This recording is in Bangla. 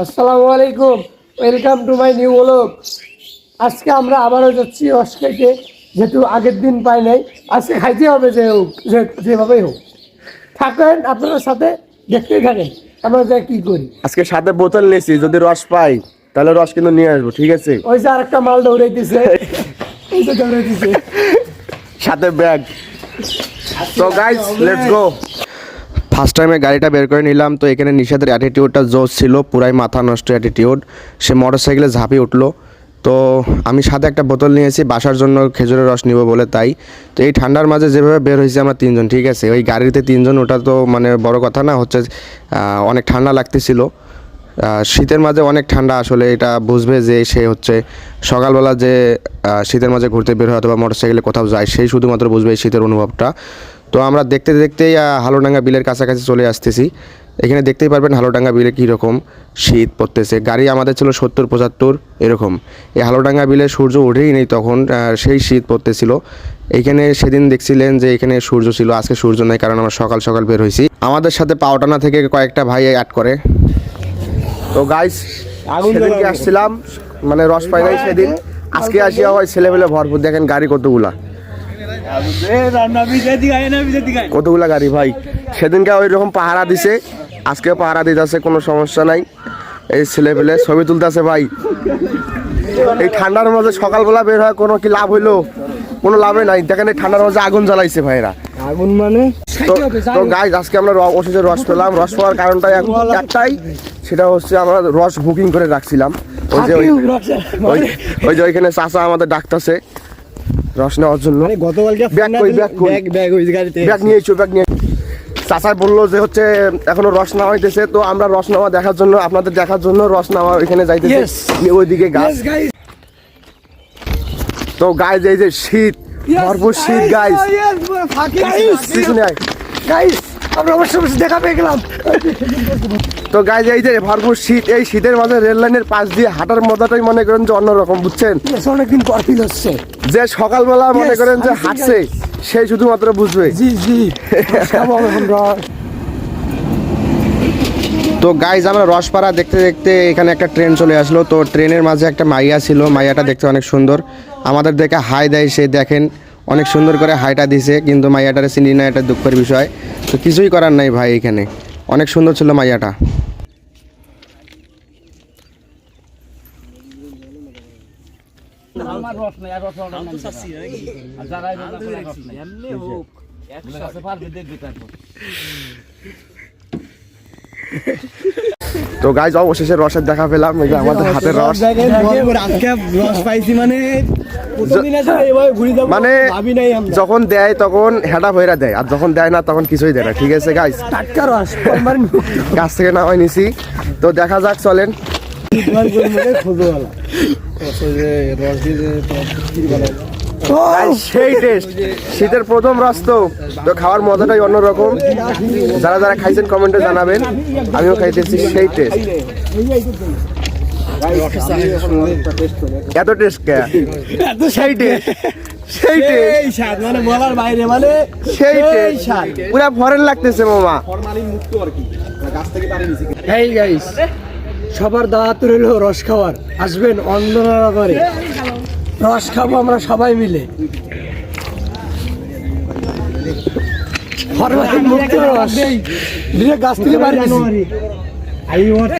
আসসালামু আলাইকুম, welcome to my new blog. আজকে আমরা আবারও যাচ্ছি রস খাইতে, যেহেতু আগের দিন পাই নাই, আজকে খাইতে হবে যে হোক, যেভাবেই হোক। থাকেন আপনার সাথে, দেখতেই থাকেন আমরা যা কি করি। আজকে সাথে বোতল নিয়েছি, যদি রস পাই তাহলে রস কিন্তু নিয়ে আসবো, ঠিক আছে? ওই যে আরেকটা মাল দৌড়াইতেছে, এই যে দৌড়াইতেছে সাথে ব্যাগ। তো গাইস লেটস গো। ফার্স্ট টাইমে গাড়িটা বের করে নিলাম, তো এখানে নিশাদের অ্যাটিটিউডটা জোশ ছিল, পুরাই মাথা নষ্ট অ্যাটিটিউড। সে মোটরসাইকেলে ঝাঁপিয়ে উঠলো। তো আমি সাথে একটা বোতল নিয়েছি বাসার জন্য, খেজুরের রস নিব বলে। তাই তো এই ঠান্ডার মাঝে যেভাবে বের হয়েছি আমরা তিনজন, ঠিক আছে? ওই গাড়িতে তিনজন, ওটা তো মানে বড় কথা না, হচ্ছে অনেক ঠান্ডা লাগতেছিল। শীতের মাঝে অনেক ঠান্ডা, আসলে এটা বুঝবে যে সে হচ্ছে সকালবেলা যে শীতের মাঝে ঘুরতে বের হয় অথবা মোটরসাইকেলে কোথাও যায়, সেই শুধুমাত্র বুঝবে এই শীতের অনুভবটা। তো আমরা দেখতে দেখতেই হালুডাঙ্গা বিলের কাছাকাছি চলে আসতেছি। এখানে দেখতেই পারবেন হালুডাঙ্গা বিলে কীরকম শীত পড়তেছে। গাড়ি আমাদের ছিল 70-75 এরকম। এই হালুডাঙ্গা বিলে সূর্য উঠেই নেই তখন, সেই শীত পড়তেছিল। এইখানে সেদিন দেখছিলেন যে এখানে সূর্য ছিল, আজকে সূর্য নেই, কারণ আমরা সকাল সকাল বের হয়েছি। আমাদের সাথে পাওটানা থেকে কয়েকটা ভাই অ্যাড করে। তো গাইস সেদিনকে আসছিলাম, মানে রস পাই নাই সেদিন, আজকে আসিয়া হয় ছেলেবেলে ভরপুর। দেখেন গাড়ি কতগুলা গাড়ি ভাই। সেদিনকে ওই রকম পাহারা দিছে, আজকে পাহারা দিতেছে, কোনো সমস্যা নাই। এই ছেলেপেলে ছবি তুলতেছে ভাই। এই ঠান্ডার মধ্যে সকালবেলা বের হয় কোনো কি লাভ হইলো? কোনো লাভে নাই। দেখেন এই ঠান্ডার মধ্যে আগুন জ্বালাইছে ভাইরা। আগুন মানে তো গাইস আজকে আমরা অবশেষে রস পেলাম। রস পাওয়ার কারণটা একটাই, সেটা হচ্ছে আমরা রস বুকিং করে রাখছিলাম। ওই যে ওইখানে চাচা আমাদের ডাকতেছে রস নেওয়ার জন্য। চাচা বললো যে হচ্ছে এখনো রস নেওয়া হইতেছে, তো আমরা রস নেওয়া দেখার জন্য, আপনাদের দেখার জন্য রস নেওয়া ওইখানে যাইতেছে, ওইদিকে গাছ। তো গাইস এই যে শীত, ভরপুর শীত গাইস। আমরা অবশ্যই দেখা পেয়ে গেলাম। তো গাইস এই যে ভরপুর শীত, এই শীতের মাঝে রেল লাইনের পাশ দিয়ে হাঁটার মজাটাই মনে করেন যে অন্যরকম, বুঝছেন? অনেকদিন পর ফিল হচ্ছে। যে সকালবেলা মনে করেন যে হাঁটছে, সেই শুধুমাত্র বুঝবে। তো গাইজ আমরা রসপাড়া দেখতে দেখতে এখানে একটা ট্রেন চলে আসলো। তো ট্রেনের মাঝে একটা মাইয়া ছিল, মাইয়াটা দেখতে অনেক সুন্দর, আমাদের দেখে হাই দেয়। সে দেখেন অনেক সুন্দর করে হাইটা দিছে, কিন্তু মাইয়াটারে চিনি না, এটা দুঃখের বিষয়। তো কিছুই করার নাই ভাই, এখানে অনেক সুন্দর ছিল মাইয়াটা। তো গাইজ অবশেষে রসের দেখা পেলাম, এই যে আমাদের হাতের রস। মানে যখন দেয় তখন হেডা ভৈরা দেয়, আর যখন দেয় না তখন কিছুই দেয় না, ঠিক আছে গাইজ? টাটকা রস গাছ থেকে নামাই নিছি। তো দেখা যাক, চলেন। সেই টেস্ট, শীতের প্রথম রস, তো খাওয়ার মজাটাই অন্যরকম। যারা যারা খাইছেন কমেন্টে জানাবেন, আমিও খাইতেছি, সেই টেস্ট। এত টেস্ট কে? সেই টেস্ট, সেই টেস্ট মানে বলার বাইরে, মানে সেই টেস্ট পুরা ফরেন লাগতেছে মামা। হেই গাইস, সবার দাওয়াত রইল রস খাওয়ার, আসবেন অন্ধকার করে রস খাবো আমরা সবাই মিলে। ফরমালিন মুক্ত রস, গাছ থেকে বাড়ি